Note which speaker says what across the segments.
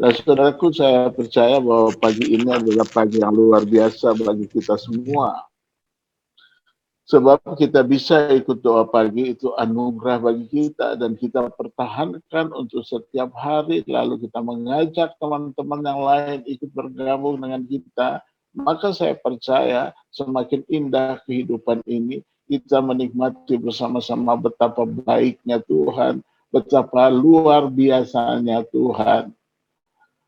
Speaker 1: Nah, saudaraku, saya percaya bahwa pagi ini adalah pagi yang luar biasa bagi kita semua. Sebab kita bisa ikut doa pagi itu anugerah bagi kita dan kita pertahankan untuk setiap hari, lalu kita mengajak teman-teman yang lain ikut bergabung dengan kita, maka saya percaya semakin indah kehidupan ini, kita menikmati bersama-sama betapa baiknya Tuhan, betapa luar biasanya Tuhan.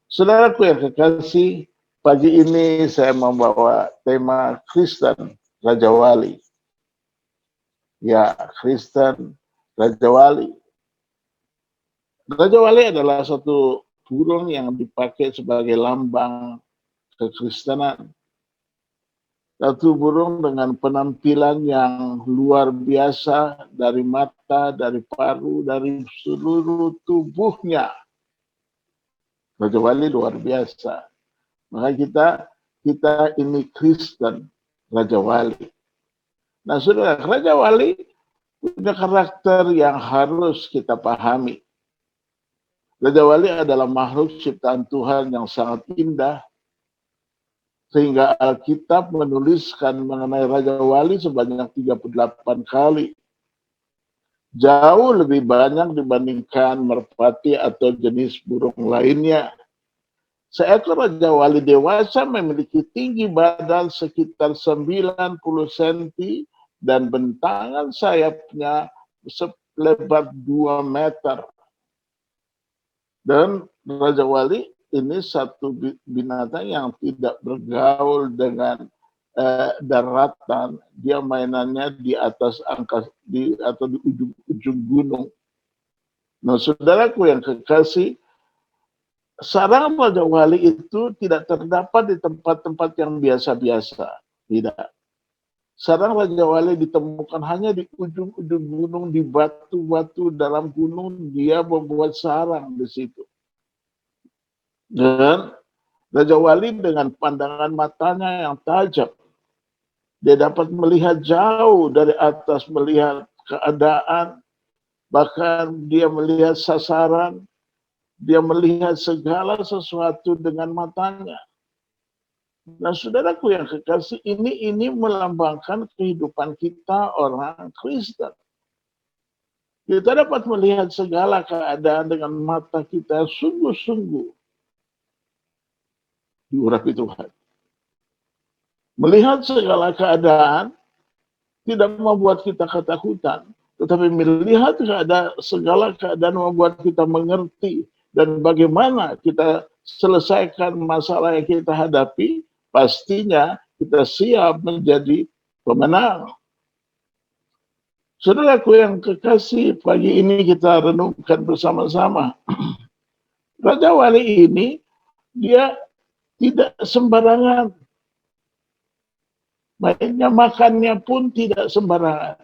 Speaker 1: Saudaraku yang kekasih, pagi ini saya membawa tema Kristen Raja Wali. Ya, Kristen Raja Wali. Raja Wali adalah satu burung yang dipakai sebagai lambang kekristenan. Satu burung dengan penampilan yang luar biasa dari mata, dari paruh, dari seluruh tubuhnya. Raja Wali luar biasa. Maka kita ini Kristen Raja Wali. Nah, saudara, Raja Wali punya karakter yang harus kita pahami. Raja Wali adalah makhluk ciptaan Tuhan yang sangat indah, sehingga Alkitab menuliskan mengenai Raja Wali sebanyak 38 kali. Jauh lebih banyak dibandingkan merpati atau jenis burung lainnya. Seekor Raja Wali dewasa memiliki tinggi badan sekitar 90 cm dan bentangan sayapnya selebar 2 meter. Dan Raja Wali ini satu binatang yang tidak bergaul dengan daratan. Dia mainannya di atas atau di ujung gunung. Nah, saudaraku yang kekasih, sarang Raja Wali itu tidak terdapat di tempat-tempat yang biasa-biasa. Tidak. Sarang Raja Wali ditemukan hanya di ujung-ujung gunung, di batu-batu dalam gunung, dia membuat sarang di situ. Dan Raja Wali dengan pandangan matanya yang tajam, dia dapat melihat jauh dari atas, melihat keadaan, bahkan dia melihat sasaran, dia melihat segala sesuatu dengan matanya. Nah, saudaraku yang kekasih, ini melambangkan kehidupan kita orang Kristen. Kita dapat melihat segala keadaan dengan mata kita sungguh-sungguh diurapi Tuhan. Melihat segala keadaan tidak membuat kita ketakutan, tetapi melihat segala keadaan membuat kita mengerti dan bagaimana kita selesaikan masalah yang kita hadapi, pastinya kita siap menjadi pemenang. Saudaraku yang kekasih, pagi ini kita renungkan bersama-sama. Raja Wali ini, dia tidak sembarangan. Mainnya makannya pun tidak sembarangan.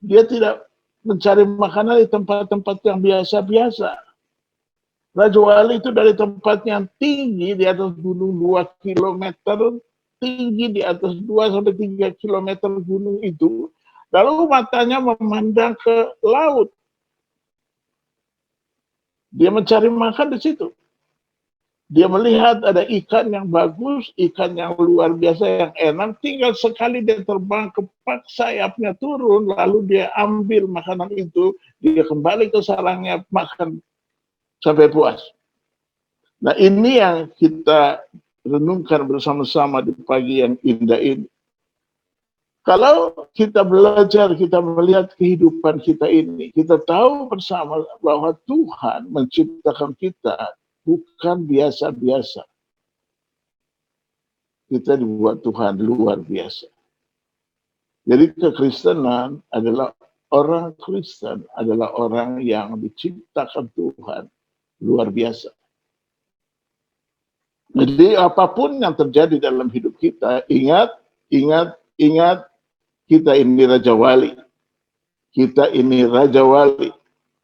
Speaker 1: Dia tidak mencari makanan di tempat-tempat yang biasa-biasa. Raja Wali itu dari tempat yang tinggi di atas gunung 2 km, tinggi di atas 2-3 km gunung itu, lalu matanya memandang ke laut. Dia mencari makan di situ. Dia melihat ada ikan yang bagus, ikan yang luar biasa, yang enak, tinggal sekali dia terbang, kepak sayapnya turun, lalu dia ambil makanan itu, dia kembali ke sarangnya, makan sampai puas. Nah, ini yang kita renungkan bersama-sama di pagi yang indah ini. Kalau kita belajar, kita melihat kehidupan kita ini, kita tahu bersama bahwa Tuhan menciptakan kita bukan biasa-biasa. Kita dibuat Tuhan luar biasa. Jadi kekristenan adalah orang Kristen, adalah orang yang diciptakan Tuhan luar biasa. Jadi apapun yang terjadi dalam hidup kita, ingat, kita ini Raja Wali. Kita ini Raja Wali.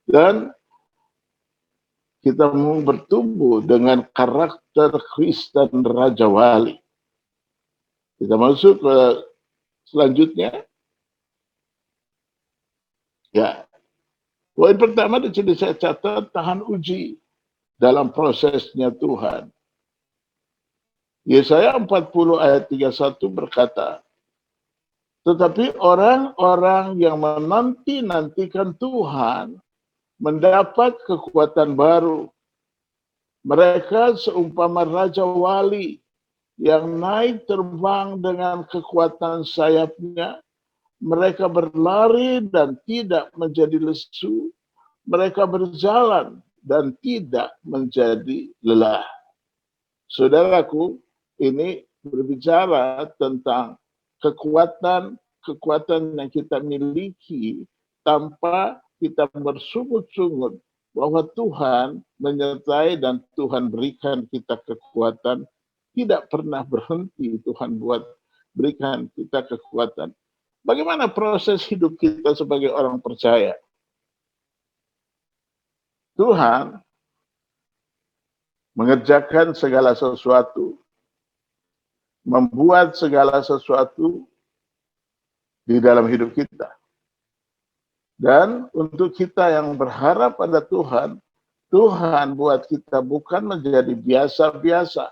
Speaker 1: Dan kita mau bertumbuh dengan karakter Kristen Raja Wali. Kita masuk ke selanjutnya. Ya. Poin pertama di sini saya catat, tahan uji. dalam prosesnya Tuhan. Yesaya 40 ayat 31 berkata, tetapi orang-orang yang menanti-nantikan Tuhan mendapat kekuatan baru. Mereka seumpama Raja Wali yang naik terbang dengan kekuatan sayapnya. Mereka berlari dan tidak menjadi lesu. Mereka berjalan dan tidak menjadi lelah. Saudaraku, ini berbicara tentang kekuatan yang kita miliki tanpa kita bersungut-sungut bahwa Tuhan menyertai dan Tuhan berikan kita kekuatan. Tidak pernah berhenti Tuhan berikan kita kekuatan. Bagaimana proses hidup kita sebagai orang percaya? Tuhan mengerjakan segala sesuatu, membuat segala sesuatu di dalam hidup kita. Dan untuk kita yang berharap pada Tuhan, Tuhan buat kita bukan menjadi biasa-biasa.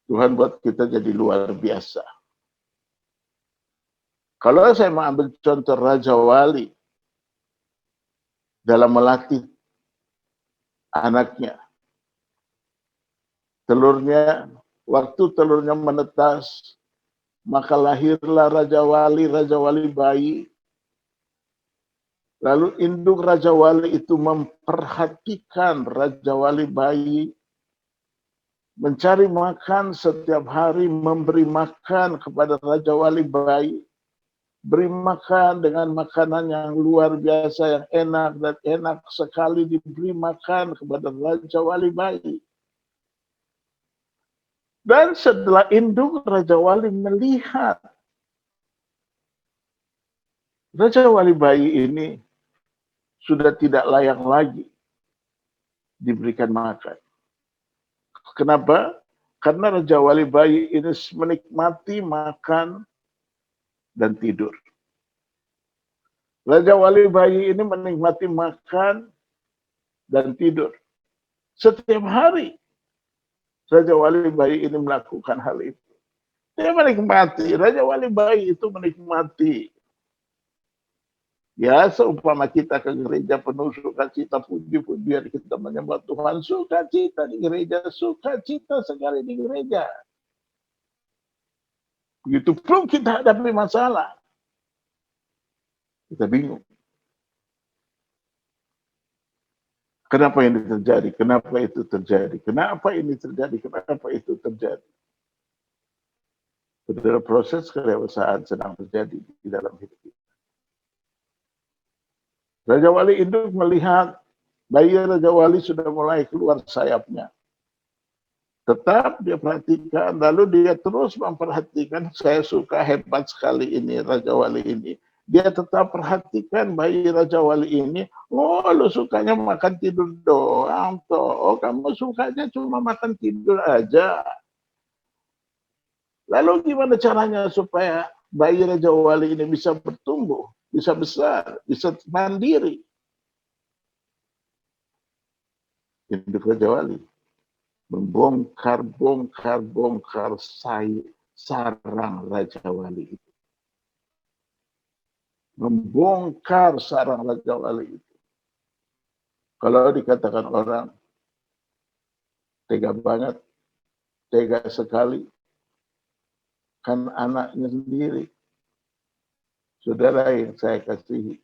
Speaker 1: Tuhan buat kita jadi luar biasa. Kalau saya mau ambil contoh Raja Wali dalam melatih anaknya, waktu telurnya menetas, maka lahirlah Raja Wali bayi. Lalu induk Raja Wali itu memperhatikan Raja Wali bayi, mencari makan setiap hari, memberi makan kepada Raja Wali bayi, beri makan dengan makanan yang luar biasa, yang enak dan enak sekali diberi makan kepada Raja Wali bayi. Dan setelah induk, Raja Wali melihat Raja Wali bayi ini sudah tidak layak lagi diberikan makan. Kenapa? Karena Raja Wali bayi ini menikmati makan dan tidur. Raja Wali bayi ini menikmati makan dan tidur. Setiap hari Raja Wali bayi ini melakukan hal itu. Dia menikmati, Raja Wali bayi itu menikmati. Ya, seumpama kita ke gereja penuh sukacita, puji-pujian, kita menyembah Tuhan, sukacita di gereja, sukacita sekali di gereja. Begitu pun kita hadapi masalah, kita bingung. Kenapa ini terjadi? Kenapa itu terjadi? Kenapa ini terjadi? Kenapa itu terjadi? Saudara, proses kedewasaan sedang terjadi di dalam hidup kita. Raja Wali induk melihat bayi Raja Wali sudah mulai keluar sayapnya. Tetap dia perhatikan, lalu dia terus memperhatikan. Saya suka, hebat sekali ini Raja Wali ini. Dia tetap perhatikan bayi Raja Wali ini. Oh, lu sukanya makan tidur doang toh. Oh, kamu sukanya cuma makan tidur aja. Lalu gimana caranya supaya bayi Raja Wali ini bisa bertumbuh, bisa besar, bisa mandiri? Induk Raja Wali membongkar sarang Raja Wali itu. Membongkar sarang Raja Wali itu. Kalau dikatakan orang tega banget, tega sekali, kan anaknya sendiri. Saudara yang saya kasihi,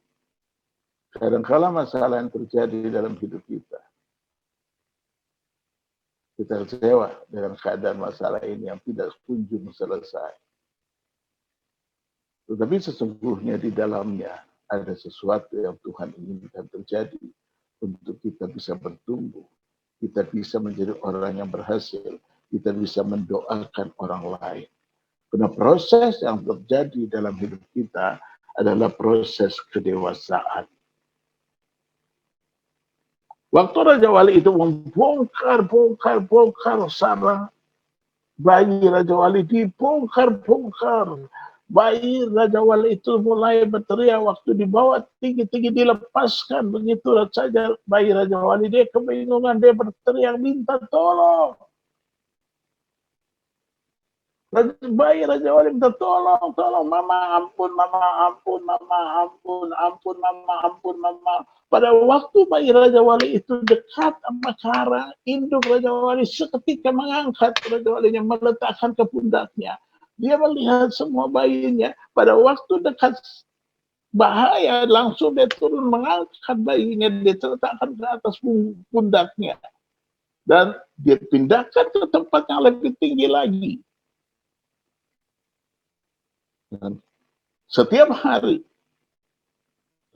Speaker 1: kadang-kala masalah yang terjadi dalam hidup kita, kita kecewa dengan keadaan masalah ini yang tidak kunjung selesai. Tetapi sesungguhnya di dalamnya ada sesuatu yang Tuhan inginkan terjadi untuk kita bisa bertumbuh, kita bisa menjadi orang yang berhasil, kita bisa mendoakan orang lain. Karena proses yang terjadi dalam hidup kita adalah proses kedewasaan. Waktu Raja Wali itu membongkar sarang bayi Raja Wali, dibongkar. bayi Raja Wali itu mulai berteriak waktu dibawa tinggi-tinggi, dilepaskan begitu saja bayi Raja Wali, dia kebingungan, dia berteriak minta tolong. Bayi Raja Wali minta tolong, tolong mama, ampun mama, ampun mama, ampun, ampun mama, ampun mama. Pada waktu bayi Raja Wali itu dekat sama karang, induk Raja Wali seketika mengangkat Raja Walinya, meletakkan ke pundaknya. Dia melihat semua bayinya. Pada waktu dekat bahaya, langsung dia turun mengangkat bayinya, dia letakkan ke atas pundaknya. Dan dia pindahkan ke tempat yang lebih tinggi lagi. Dan setiap hari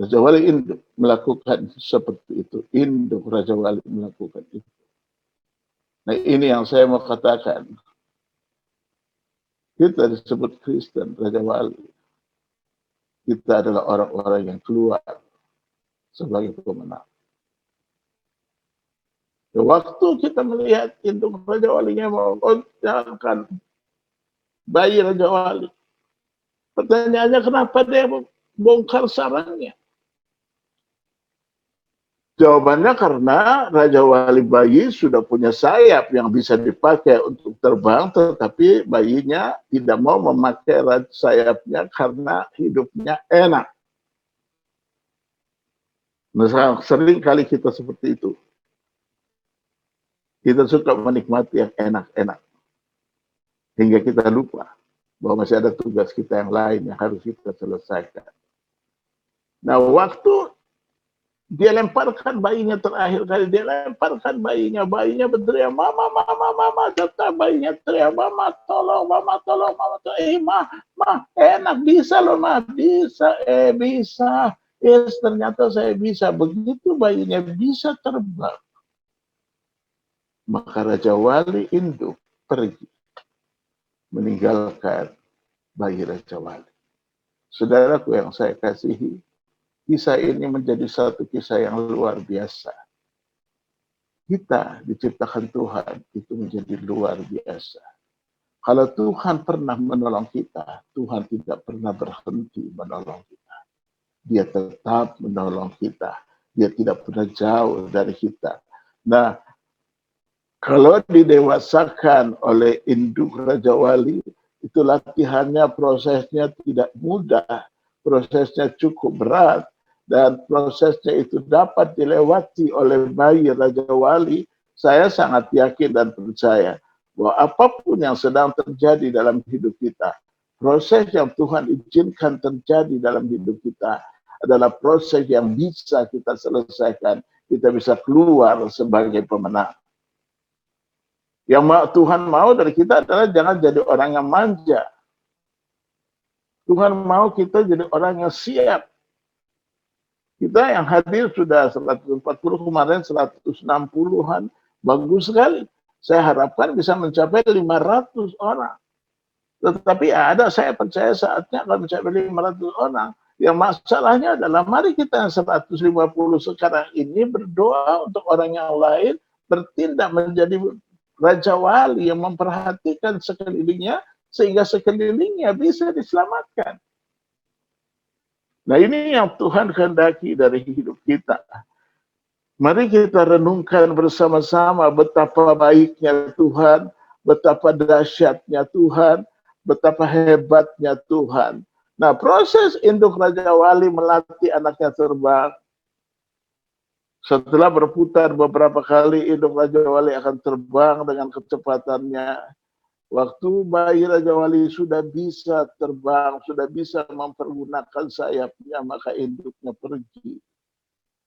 Speaker 1: Raja Wali induk melakukan seperti itu. Induk Raja Wali melakukan itu. Nah, ini yang saya mau katakan. Kita disebut Kristen, Raja Wali. Kita adalah orang-orang yang keluar sebagai pemenang. Waktu kita melihat induk Raja Walinya mau goncangkan bayi Raja Wali, pertanyaannya kenapa dia bongkar sarangnya? Jawabannya karena Raja Wali bayi sudah punya sayap yang bisa dipakai untuk terbang, tetapi bayinya tidak mau memakai sayapnya karena hidupnya enak. Nah, sering kali kita seperti itu. Kita suka menikmati yang enak-enak. Hingga kita lupa bahwa masih ada tugas kita yang lain yang harus kita selesaikan. Nah, waktu dia lemparkan bayinya terakhir kali, dia lemparkan bayinya berteriak, mama, tetap bayinya teriak, mama tolong, mama, enak, bisa loh, bisa, bisa. Yes, ternyata saya bisa. Begitu bayinya bisa terbang, maka Raja Wali induk pergi, meninggalkan bayi Raja Wali. Saudaraku yang saya kasihi, kisah ini menjadi satu kisah yang luar biasa. Kita diciptakan Tuhan itu menjadi luar biasa. Kalau Tuhan pernah menolong kita, Tuhan tidak pernah berhenti menolong kita. Dia tetap menolong kita. Dia tidak pernah jauh dari kita. Nah, kalau didewasakan oleh induk Raja Wali, itu latihannya, prosesnya tidak mudah. Prosesnya cukup berat. Dan prosesnya itu dapat dilewati oleh bayi Raja Wali, saya sangat yakin dan percaya bahwa apapun yang sedang terjadi dalam hidup kita, proses yang Tuhan izinkan terjadi dalam hidup kita adalah proses yang bisa kita selesaikan. Kita bisa keluar sebagai pemenang. Yang Tuhan mau dari kita adalah jangan jadi orang yang manja. Tuhan mau kita jadi orang yang siap. Kita yang hadir sudah 140, kemarin 160-an. Bagus sekali. Saya harapkan bisa mencapai 500 orang. Tetapi saya percaya saatnya akan mencapai 500 orang. Yang masalahnya adalah mari kita yang 150 sekarang ini berdoa untuk orang yang lain, bertindak menjadi Raja Wali yang memperhatikan sekelilingnya, sehingga sekelilingnya bisa diselamatkan. Nah, ini yang Tuhan kehendaki dari hidup kita. Mari kita renungkan bersama-sama betapa baiknya Tuhan, betapa dahsyatnya Tuhan, betapa hebatnya Tuhan. Nah, proses induk Raja Wali melatih anaknya terbang. Setelah berputar beberapa kali, induk Raja Wali akan terbang dengan kecepatannya. Waktu bayi Raja Wali sudah bisa terbang, sudah bisa mempergunakan sayapnya, maka induknya pergi.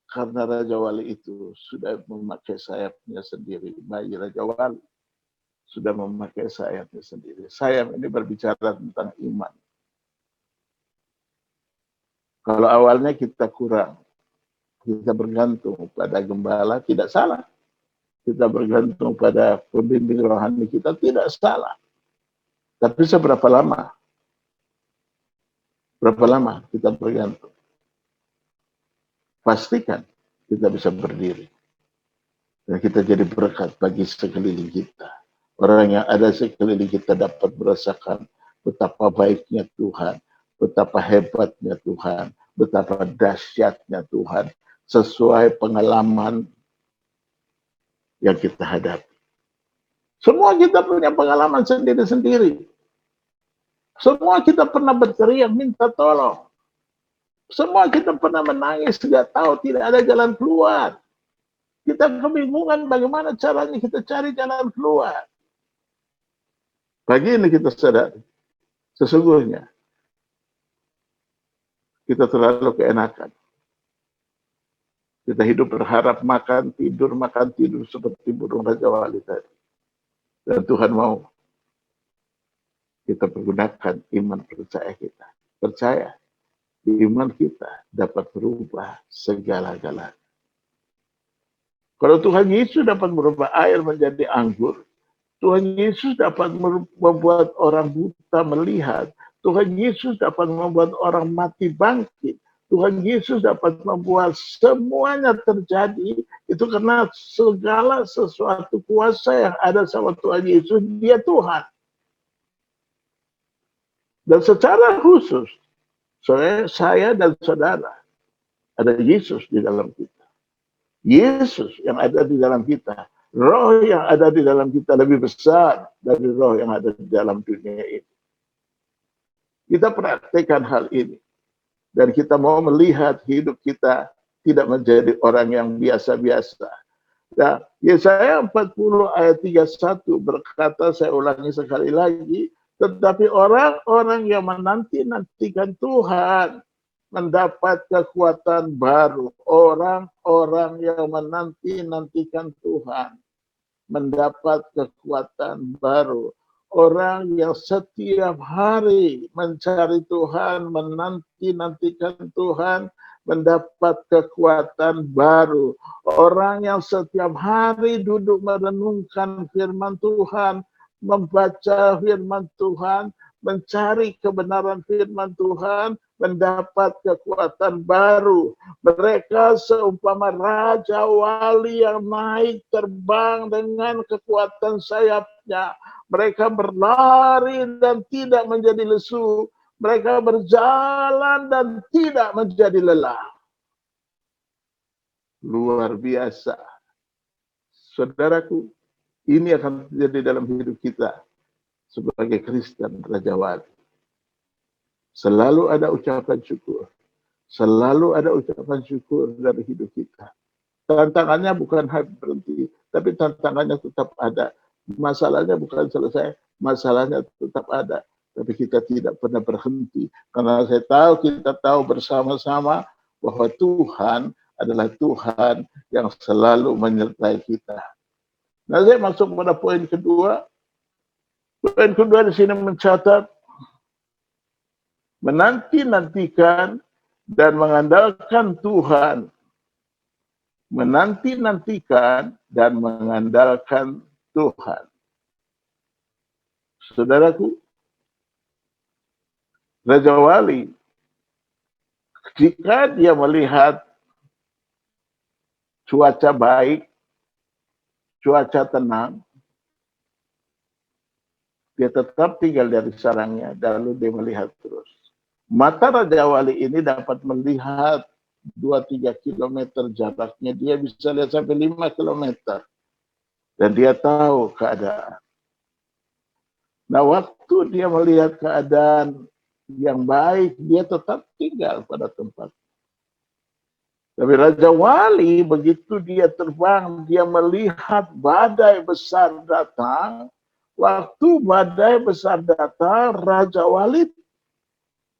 Speaker 1: Karena Raja Wali itu sudah memakai sayapnya sendiri. Bayi Raja Wali sudah memakai sayapnya sendiri. Sayap ini berbicara tentang iman. Kalau awalnya kita kurang, kita bergantung pada gembala, tidak salah. Kita bergantung pada pembimbing rohani kita, tidak salah. Tapi seberapa lama? Berapa lama kita bergantung? Pastikan kita bisa berdiri. Dan kita jadi berkat bagi sekeliling kita. Orang yang ada sekeliling kita dapat merasakan betapa baiknya Tuhan, betapa hebatnya Tuhan, betapa dahsyatnya Tuhan, sesuai pengalaman yang kita hadapi. Semua kita punya pengalaman sendiri-sendiri. Semua kita pernah berteriak minta tolong. Semua kita pernah menangis, tidak tahu, tidak ada jalan keluar. Kita kebingungan bagaimana caranya kita cari jalan keluar. Pagi ini kita sadar, sesungguhnya kita terlalu keenakan. Kita hidup berharap makan tidur seperti burung Raja Wali tadi. Dan Tuhan mau kita pergunakan iman percaya kita. Percaya, iman kita dapat berubah segala-galanya. Kalau Tuhan Yesus dapat merubah air menjadi anggur, Tuhan Yesus dapat membuat orang buta melihat, Tuhan Yesus dapat membuat orang mati bangkit, Tuhan Yesus dapat membuat semuanya terjadi, itu karena segala sesuatu kuasa yang ada sama Tuhan Yesus, dia Tuhan. Dan secara khusus, saya dan saudara, ada Yesus di dalam kita. Yesus yang ada di dalam kita. Roh yang ada di dalam kita lebih besar dari roh yang ada di dalam dunia ini. Kita praktekkan hal ini. Dan kita mau melihat hidup kita tidak menjadi orang yang biasa-biasa. Nah, Yesaya 40 ayat 31 berkata, saya ulangi sekali lagi, tetapi orang-orang yang menanti-nantikan Tuhan mendapat kekuatan baru. Orang-orang yang menanti-nantikan Tuhan mendapat kekuatan baru. Orang yang setiap hari mencari Tuhan, menanti-nantikan Tuhan, mendapat kekuatan baru. Orang yang setiap hari duduk merenungkan firman Tuhan, membaca firman Tuhan, mencari kebenaran firman Tuhan, mendapat kekuatan baru. Mereka seumpama raja wali yang naik terbang dengan kekuatan sayapnya. Mereka berlari dan tidak menjadi lesu. Mereka berjalan dan tidak menjadi lelah. Luar biasa. Saudaraku, ini akan terjadi dalam hidup kita sebagai Kristen Raja Wali. Selalu ada ucapan syukur. Selalu ada ucapan syukur dari hidup kita. Tantangannya bukan berhenti, tapi tantangannya tetap ada. Masalahnya bukan selesai, masalahnya tetap ada. Tapi kita tidak pernah berhenti. Karena kita tahu bersama-sama bahwa Tuhan adalah Tuhan yang selalu menyertai kita. Nah, saya masuk pada poin kedua. Poin kedua di sini mencatat menanti-nantikan dan mengandalkan Tuhan. Menanti-nantikan dan mengandalkan Tuhan. Saudaraku, Raja Wali, jika dia melihat cuaca baik, cuaca tenang, dia tetap tinggal dari sarangnya, lalu dia melihat terus. Mata Raja Wali ini dapat melihat 2-3 kilometer jaraknya, dia bisa lihat sampai 5 kilometer. Dan dia tahu keadaan. Nah, waktu dia melihat keadaan yang baik, dia tetap tinggal pada tempat. Tapi Raja Wali, begitu dia terbang, dia melihat badai besar datang. Waktu badai besar datang, Raja Wali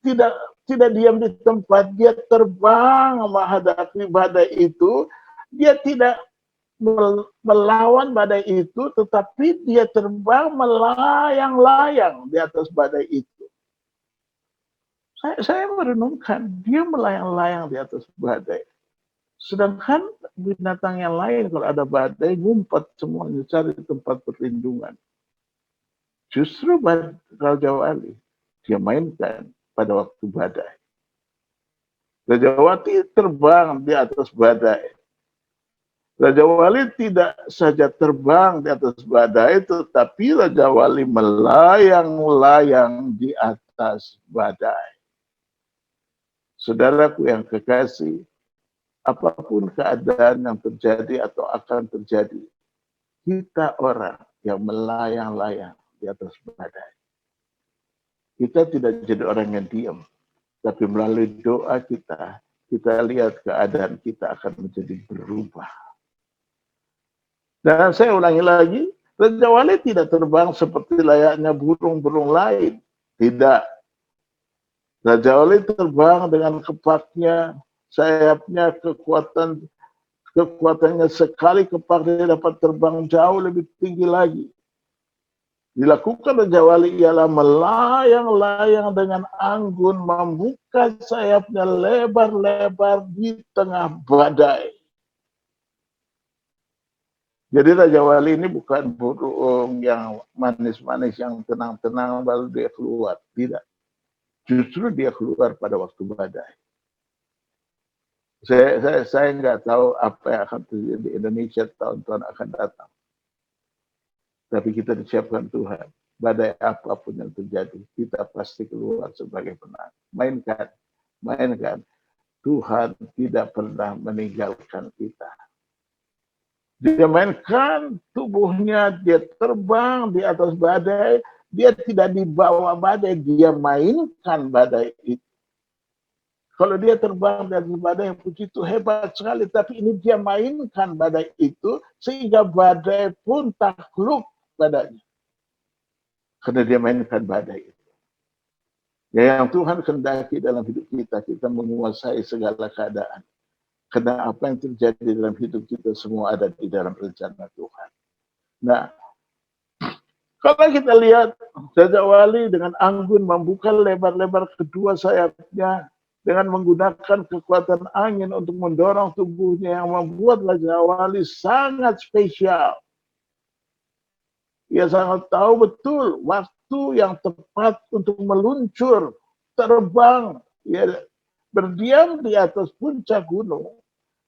Speaker 1: tidak diam di tempat, dia terbang menghadapi badai itu. Dia tidak melawan badai itu, tetapi dia terbang melayang-layang di atas badai itu. Saya merenungkan, dia melayang-layang di atas badai. Sedangkan binatang yang lain kalau ada badai, ngumpet semuanya cari tempat perlindungan. Justru Raja Wali, dia mainkan pada waktu badai. Raja Wali terbang di atas badai. Raja Wali tidak saja terbang di atas badai, tetapi Raja Wali melayang-layang di atas badai. Saudaraku yang kekasih, apapun keadaan yang terjadi atau akan terjadi, kita orang yang melayang-layang di atas badai. Kita tidak jadi orang yang diam, tapi melalui doa kita lihat keadaan kita akan menjadi berubah. Dan saya ulangi lagi, Raja Wali tidak terbang seperti layaknya burung-burung lain. Tidak. Raja Wali terbang dengan kepaknya, sayapnya, kekuatannya sekali kepak dia dapat terbang jauh lebih tinggi lagi. Dilakukan Raja Wali ialah melayang-layang dengan anggun, membuka sayapnya lebar-lebar di tengah badai. Jadi Raja Wali ini bukan burung yang manis-manis, yang tenang-tenang lalu dia keluar. Tidak. Justru dia keluar pada waktu badai. Saya nggak tahu apa yang akan terjadi di Indonesia tahun-tahun akan datang. Tapi kita disiapkan Tuhan. Badai apapun yang terjadi, kita pasti keluar sebagai penang. Mainkan. Tuhan tidak pernah meninggalkan kita. Dia mainkan tubuhnya, dia terbang di atas badai, dia tidak dibawa badai, dia mainkan badai itu. Kalau dia terbang di atas badai, puji itu hebat sekali, tapi ini dia mainkan badai itu, sehingga badai pun takluk padanya. Karena dia mainkan badai itu. Ya, yang Tuhan kehendaki dalam hidup kita menguasai segala keadaan. Karena apa yang terjadi dalam hidup kita semua ada di dalam rencana Tuhan. Nah, kalau kita lihat Raja Wali dengan anggun membuka lebar-lebar kedua sayapnya dengan menggunakan kekuatan angin untuk mendorong tubuhnya yang membuat Raja Wali sangat spesial. Ia sangat tahu betul waktu yang tepat untuk meluncur, terbang, ia berdiam di atas puncak gunung.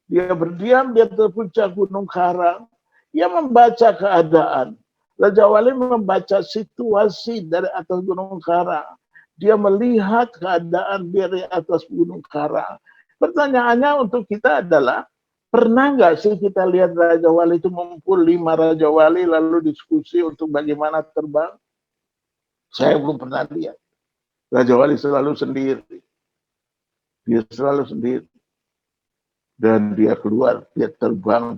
Speaker 1: Dia berdiam di atas puncak Gunung Karang. Ia membaca keadaan. Raja Wali membaca situasi dari atas Gunung Karang. Dia melihat keadaan dari atas Gunung Karang. Pertanyaannya untuk kita adalah, pernah nggak sih kita lihat Raja Wali itu mengumpul 5 Raja Wali lalu diskusi untuk bagaimana terbang? Saya belum pernah lihat. Raja Wali selalu sendiri. Dia selalu sendiri. Dan dia keluar, dia terbang,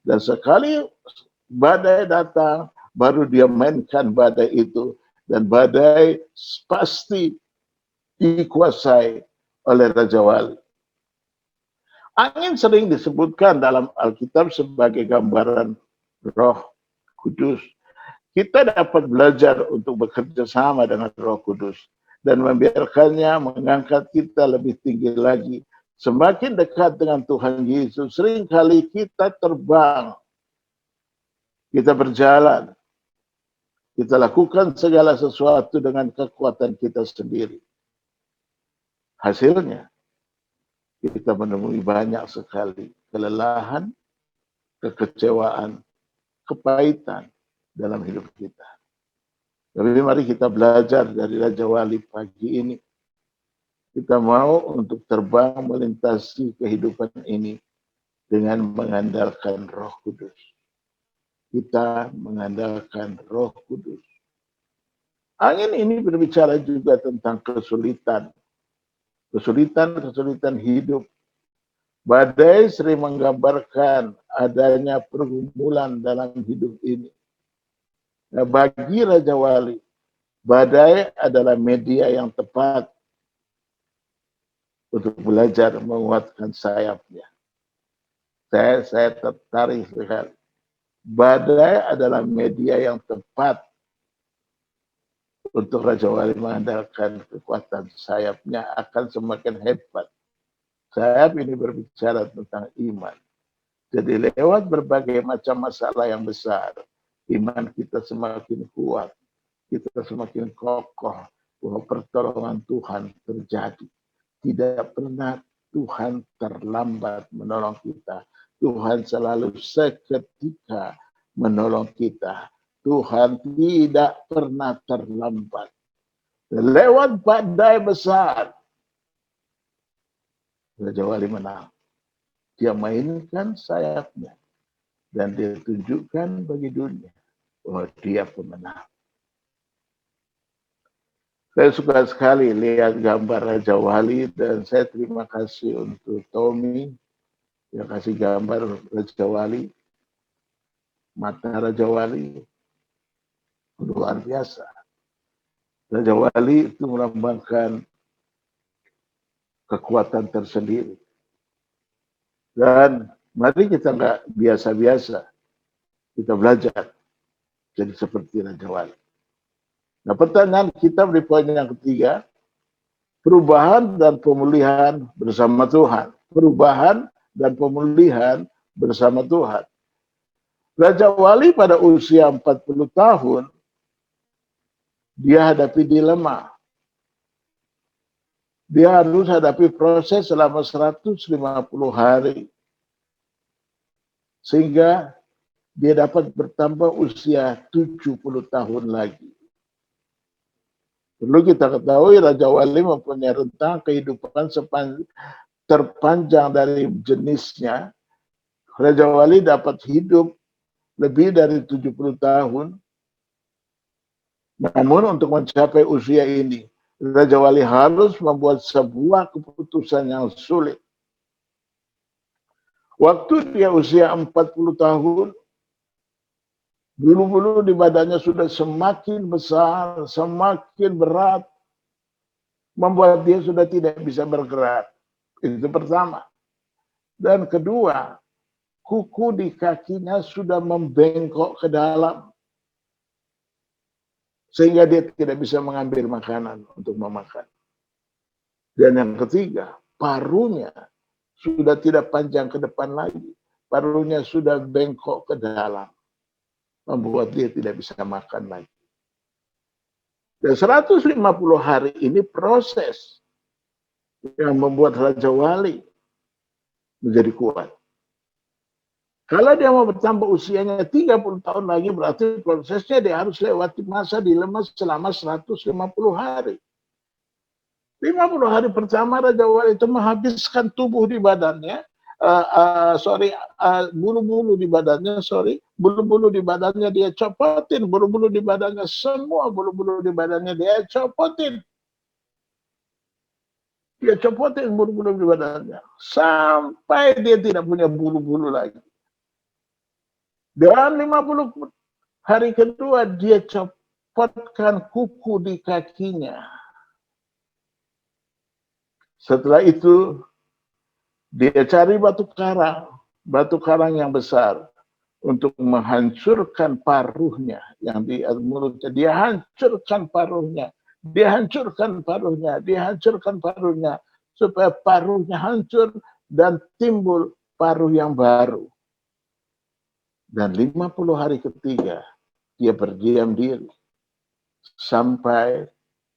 Speaker 1: dan sekali badai datang, baru dia mainkan badai itu, dan badai pasti dikuasai oleh Raja Wali. Angin sering disebutkan dalam Alkitab sebagai gambaran Roh Kudus. Kita dapat belajar untuk bekerja sama dengan Roh Kudus dan membiarkannya mengangkat kita lebih tinggi lagi. Semakin dekat dengan Tuhan Yesus, seringkali kita terbang, kita berjalan, kita lakukan segala sesuatu dengan kekuatan kita sendiri. Hasilnya, kita menemui banyak sekali kelelahan, kekecewaan, kepahitan dalam hidup kita. Tapi mari kita belajar dari Raja Wali pagi ini. Kita mau untuk terbang melintasi kehidupan ini dengan mengandalkan Roh Kudus. Kita mengandalkan Roh Kudus. Angin ini berbicara juga tentang kesulitan. Kesulitan hidup. Badai sering menggambarkan adanya pergumulan dalam hidup ini. Nah, bagi Raja Wali, badai adalah media yang tepat untuk belajar menguatkan sayapnya. Saya tertarik sekali. Badai adalah media yang tepat untuk Raja Wali mengandalkan kekuatan sayapnya akan semakin hebat. Sayap ini berbicara tentang iman. Jadi lewat berbagai macam masalah yang besar, iman kita semakin kuat, kita semakin kokoh bahwa pertolongan Tuhan terjadi. Tidak pernah Tuhan terlambat menolong kita. Tuhan selalu seketika menolong kita. Tuhan tidak pernah terlambat. Lewat badai besar, Raja Wali menang. Dia mainkan sayapnya dan dia tunjukkan bagi dunia bahwa dia pemenang. Saya suka sekali lihat gambar Raja Wali dan saya terima kasih untuk Tommy yang kasih gambar Raja Wali. Mata Raja Wali luar biasa. Raja Wali itu melambangkan kekuatan tersendiri. Dan mari kita nggak biasa-biasa, kita belajar jadi seperti Raja Wali. Nah, pertanyaan kita di poin yang ketiga, perubahan dan pemulihan bersama Tuhan. Perubahan dan pemulihan bersama Tuhan. Raja Wali pada usia 40 tahun, dia hadapi dilema. Dia harus hadapi proses selama 150 hari. Sehingga dia dapat bertambah usia 70 tahun lagi. Perlu kita ketahui Raja Wali mempunyai rentang kehidupan terpanjang dari jenisnya. Raja Wali dapat hidup lebih dari 70 tahun. Namun untuk mencapai usia ini, Raja Wali harus membuat sebuah keputusan yang sulit. Waktu dia usia 40 tahun, bulu-bulu di badannya sudah semakin besar, semakin berat, membuat dia sudah tidak bisa bergerak. Itu pertama. Dan kedua, kuku di kakinya sudah membengkok ke dalam, sehingga dia tidak bisa mengambil makanan untuk memakan. Dan yang ketiga, paruhnya sudah tidak panjang ke depan lagi. Paruhnya sudah bengkok ke dalam, membuat dia tidak bisa makan lagi. Dan 150 hari ini proses yang membuat Raja Wali menjadi kuat. Kalau dia mau bertambah usianya 30 tahun lagi, berarti prosesnya dia harus lewati masa dilema selama 150 hari. 50 hari pertama Raja Wali itu menghabiskan tubuh di badannya, bulu-bulu di badannya, bulu-bulu di badannya dia copotin, bulu-bulu di badannya, semua bulu-bulu di badannya dia copotin. Dia copotin bulu-bulu di badannya, sampai dia tidak punya bulu-bulu lagi. Dan 50 hari kedua dia copotkan kuku di kakinya. Setelah itu dia cari batu karang yang besar untuk menghancurkan paruhnya yang di mulutnya. Dia hancurkan paruhnya, dia hancurkan paruhnya supaya paruhnya hancur dan timbul paruh yang baru. Dan 50 hari ketiga dia berdiam diri sampai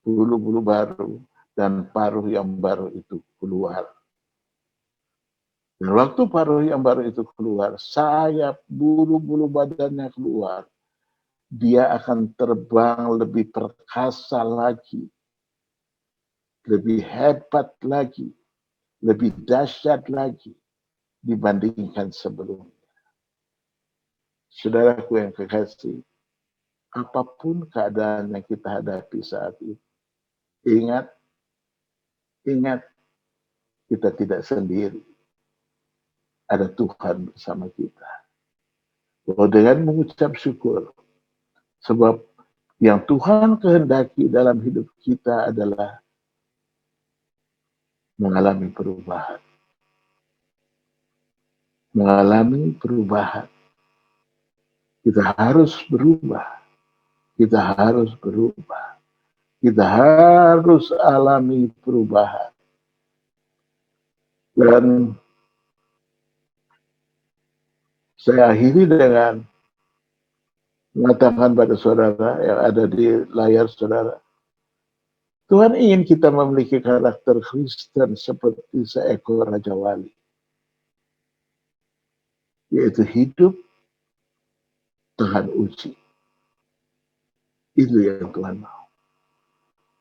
Speaker 1: bulu-bulu baru dan paruh yang baru itu keluar. Dan waktu paruh yang baru itu keluar, sayap bulu-bulu badannya keluar, dia akan terbang lebih perkasa lagi, lebih hebat lagi, lebih dahsyat lagi dibandingkan sebelumnya. Saudaraku yang kekasih, apapun keadaan yang kita hadapi saat ini, ingat, kita tidak sendiri. Ada Tuhan bersama kita. Bahwa dengan mengucap syukur, sebab yang Tuhan kehendaki dalam hidup kita adalah mengalami perubahan. Mengalami perubahan. Kita harus berubah. Kita harus berubah. Kita harus alami perubahan. Dan saya akhiri dengan mengatakan pada saudara yang ada di layar saudara, Tuhan ingin kita memiliki karakter Kristen seperti seekor Raja Wali, yaitu hidup tahan uji. Itu yang Tuhan mau.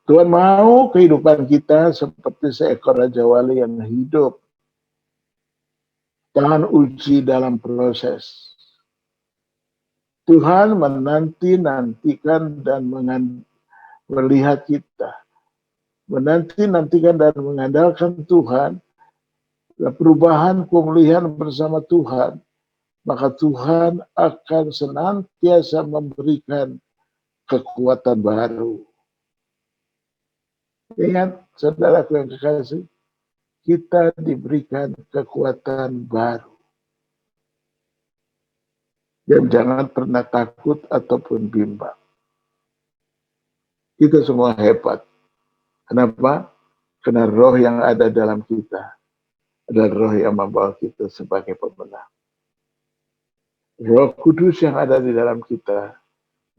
Speaker 1: Tuhan mau kehidupan kita seperti seekor Raja Wali yang hidup tahan uji dalam proses. Tuhan menanti-nantikan dan melihat kita. Menanti-nantikan dan mengandalkan Tuhan. Perubahan pemulihan bersama Tuhan. Maka Tuhan akan senantiasa memberikan kekuatan baru. Ingat, saudaraku yang kekasih, kita diberikan kekuatan baru. Dan jangan pernah takut ataupun bimbang. Kita semua hebat. Kenapa? Karena roh yang ada dalam kita adalah roh yang membawa kita sebagai pemenang. Roh Kudus yang ada di dalam kita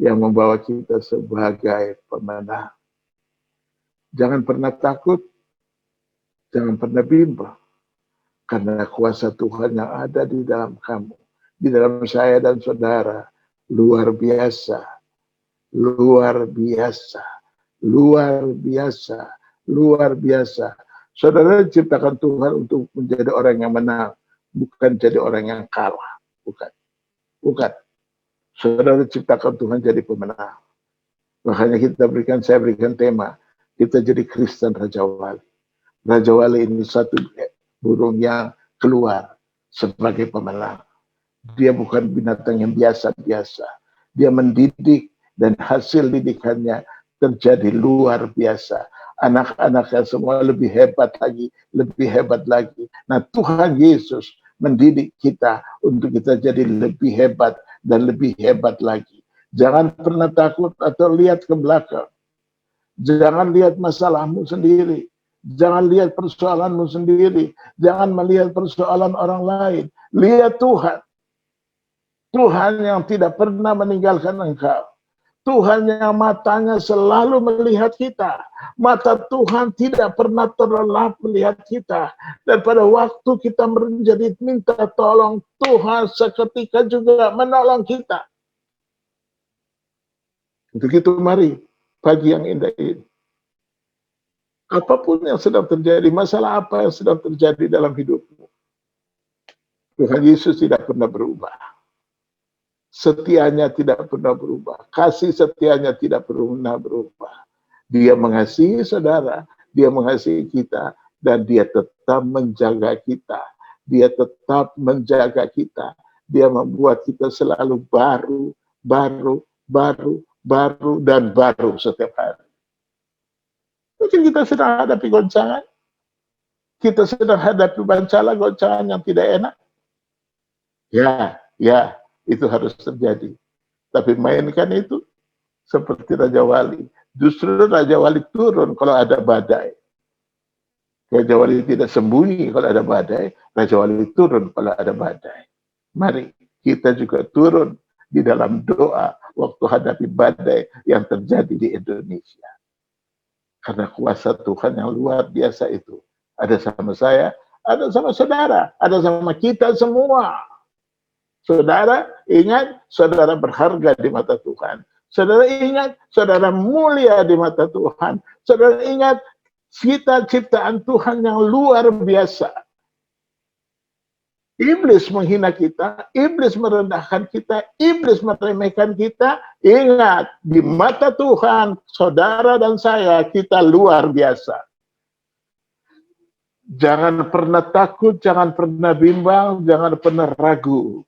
Speaker 1: yang membawa kita sebagai pemenang. Jangan pernah takut, jangan pernah bimbang. Karena kuasa Tuhan yang ada di dalam kamu, di dalam saya dan saudara, luar biasa, luar biasa, luar biasa, luar biasa. Saudara diciptakan Tuhan untuk menjadi orang yang menang, bukan jadi orang yang kalah. Bukan. Bukan. Saudara diciptakan Tuhan jadi pemenang. Makanya saya berikan tema, kita jadi Kristen Raja Wali. Raja Wali ini satu burung yang keluar sebagai pemenang. Dia bukan binatang yang biasa-biasa. Dia mendidik dan hasil didikannya terjadi luar biasa. Anak-anaknya semua lebih hebat lagi, lebih hebat lagi. Nah, Tuhan Yesus mendidik kita untuk kita jadi lebih hebat dan lebih hebat lagi. Jangan pernah takut atau lihat ke belakang. Jangan lihat masalahmu sendiri. Jangan lihat persoalanmu sendiri. Jangan melihat persoalan orang lain. Lihat Tuhan. Tuhan yang tidak pernah meninggalkan engkau. Tuhan yang matanya selalu melihat kita. Mata Tuhan tidak pernah terlelap melihat kita. Dan pada waktu kita menjadi minta tolong, Tuhan seketika juga menolong kita. Untuk itu mari, pagi yang indah ini. Apapun yang sedang terjadi, masalah apa yang sedang terjadi dalam hidupmu, Tuhan Yesus tidak pernah berubah. Setianya tidak pernah berubah. Kasih setianya tidak pernah berubah. Dia mengasihi saudara, dia mengasihi kita, dan dia tetap menjaga kita. Dia tetap menjaga kita. Dia membuat kita selalu baru, dan baru setiap hari. Mungkin kita sedang hadapi goncangan. Kita sedang hadapi bencana, goncangan yang tidak enak. Ya, itu harus terjadi. Tapi mainkan itu seperti Raja Wali. Justru Raja Wali turun kalau ada badai. Raja Wali tidak sembunyi kalau ada badai. Raja Wali turun kalau ada badai. Mari kita juga turun di dalam doa waktu hadapi badai yang terjadi di Indonesia. Karena kuasa Tuhan yang luar biasa itu ada sama saya, ada sama saudara, ada sama kita semua. Saudara ingat, saudara berharga di mata Tuhan. Saudara ingat, saudara mulia di mata Tuhan. Saudara ingat, kita ciptaan Tuhan yang luar biasa. Iblis menghina kita, iblis merendahkan kita, iblis meremehkan kita. Ingat, di mata Tuhan, saudara dan saya, kita luar biasa. Jangan pernah takut, jangan pernah bimbang, jangan pernah ragu.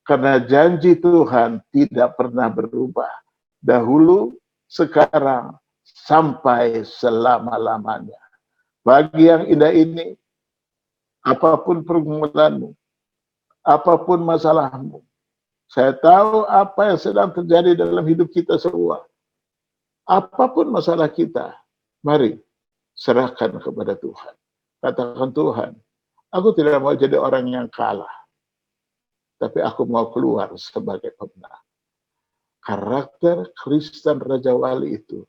Speaker 1: Karena janji Tuhan tidak pernah berubah. Dahulu, sekarang, sampai selama-lamanya. Bagi yang indah ini, apapun pergumulanmu, apapun masalahmu, saya tahu apa yang sedang terjadi dalam hidup kita semua. Apapun masalah kita, mari serahkan kepada Tuhan. Katakan, Tuhan, aku tidak mau jadi orang yang kalah, tapi aku mau keluar sebagai pemenang. Karakter Kristen Raja Wali itu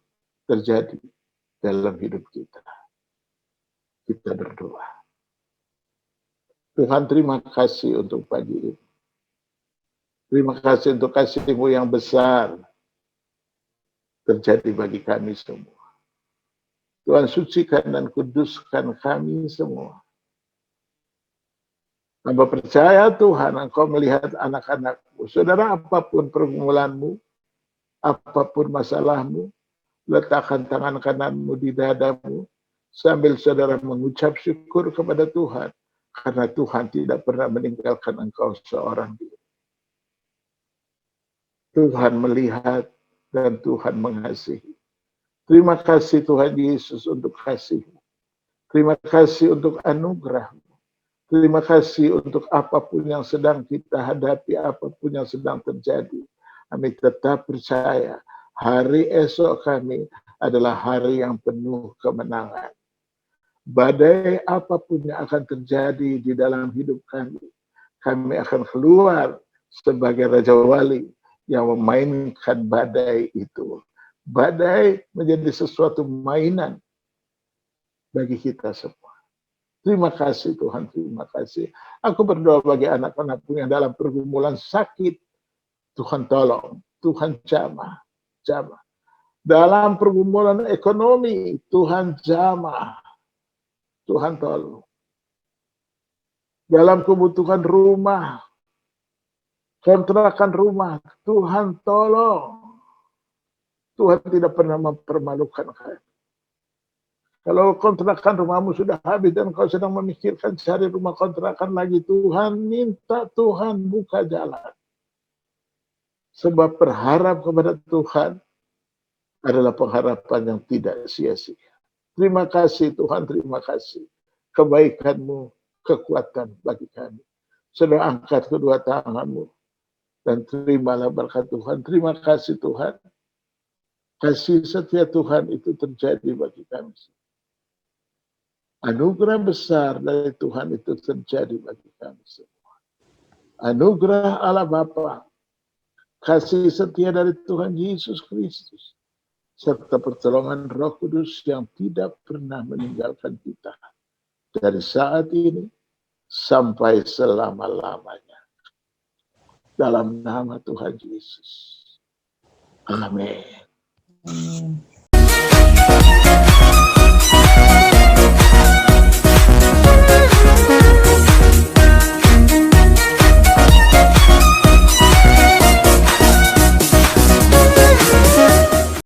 Speaker 1: terjadi dalam hidup kita. Kita berdoa. Tuhan, terima kasih untuk pagi ini. Terima kasih untuk kasih-Mu yang besar terjadi bagi kami semua. Tuhan, sucikan dan kuduskan kami semua. Hamba percaya Tuhan, Engkau melihat anak-anak-Mu. Saudara, apapun pergumulanmu, apapun masalahmu, letakkan tangan kananmu di dadamu, sambil saudara mengucap syukur kepada Tuhan. Karena Tuhan tidak pernah meninggalkan engkau seorang diri. Tuhan melihat dan Tuhan mengasihi. Terima kasih Tuhan Yesus untuk kasih-Mu. Terima kasih untuk anugerah-Mu. Terima kasih untuk apapun yang sedang kita hadapi, apapun yang sedang terjadi. Kami tetap percaya hari esok kami adalah hari yang penuh kemenangan. Badai apapun yang akan terjadi di dalam hidup kami akan keluar sebagai Raja Wali yang memainkan badai itu. Badai menjadi sesuatu mainan bagi kita semua. Terima kasih Tuhan, terima kasih. Aku berdoa bagi anak-anakku yang dalam pergumulan sakit. Tuhan tolong, Tuhan jamah. Dalam pergumulan ekonomi, Tuhan jamah. Tuhan tolong. Dalam kebutuhan rumah, kontrakan rumah, Tuhan tolong. Tuhan tidak pernah mempermalukan kami. Kalau kontrakan rumahmu sudah habis dan kau sedang memikirkan cari rumah kontrakan lagi, Tuhan minta Tuhan buka jalan. Sebab berharap kepada Tuhan adalah pengharapan yang tidak sia-sia. Terima kasih Tuhan, terima kasih. Kebaikan-Mu, kekuatan bagi kami. Sudah angkat kedua tangan-Mu dan terimalah berkat Tuhan. Terima kasih Tuhan. Kasih setia Tuhan itu terjadi bagi kami. Anugerah besar dari Tuhan itu terjadi bagi kami semua. Anugerah Allah Bapa, kasih setia dari Tuhan Yesus Kristus, serta pertolongan Roh Kudus yang tidak pernah meninggalkan kita dari saat ini sampai selama-lamanya. Dalam nama Tuhan Yesus. Amin.